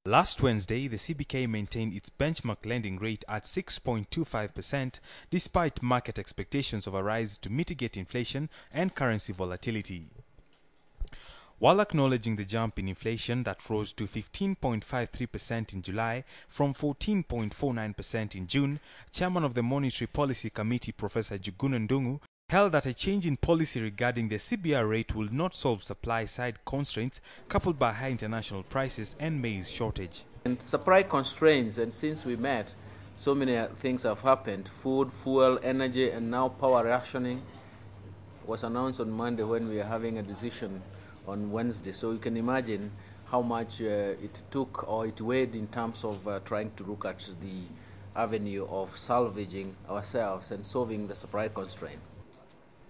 Last Wednesday, the CBK maintained its benchmark lending rate at 6.25% despite market expectations of a rise to mitigate inflation and currency volatility. While acknowledging the jump in inflation that rose to 15.53% in July from 14.49% in June, Chairman of the Monetary Policy Committee Professor Njuguna Ndung'u held that a change in policy regarding the CBR rate will not solve supply-side constraints coupled by high international prices and maize shortage. And supply constraints, and since we met, so many things have happened. Food, fuel, energy, and now power rationing was announced on Monday when we are having a decision on Wednesday. So you can imagine how much it took or it weighed in terms of trying to look at the avenue of salvaging ourselves and solving the supply constraint.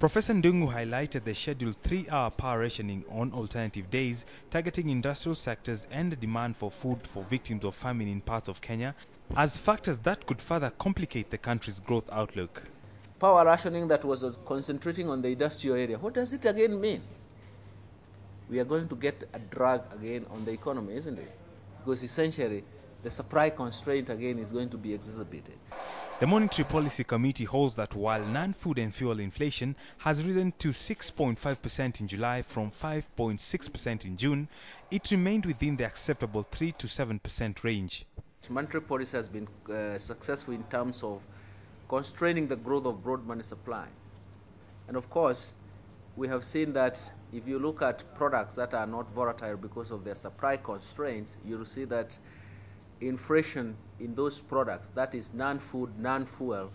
Professor Ndung'u highlighted the scheduled 3-hour power rationing on alternative days, targeting industrial sectors and the demand for food for victims of famine in parts of Kenya as factors that could further complicate the country's growth outlook. Power rationing that was concentrating on the industrial area, what does it again mean? We are going to get a drag again on the economy, isn't it? Because essentially, the supply constraint again is going to be exacerbated. The Monetary Policy Committee holds that while non-food and fuel inflation has risen to 6.5% in July from 5.6% in June, it remained within the acceptable 3 to 7% range. Monetary policy has been successful in terms of constraining the growth of broad money supply. And of course, we have seen that if you look at products that are not volatile because of their supply constraints, you'll see that inflation in those products, that is non-food, non-fuel,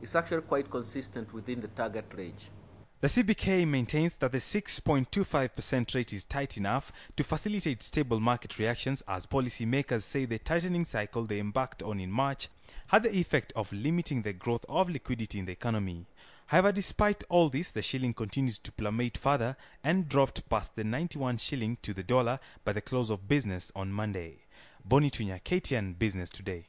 is actually quite consistent within the target range. The CBK maintains that the 6.25% rate is tight enough to facilitate stable market reactions as policymakers say the tightening cycle they embarked on in March had the effect of limiting the growth of liquidity in the economy. However, despite all this, the shilling continues to plummet further and dropped past the 91 shilling to the dollar by the close of business on Monday. Boni Tunya, KTN Business Today.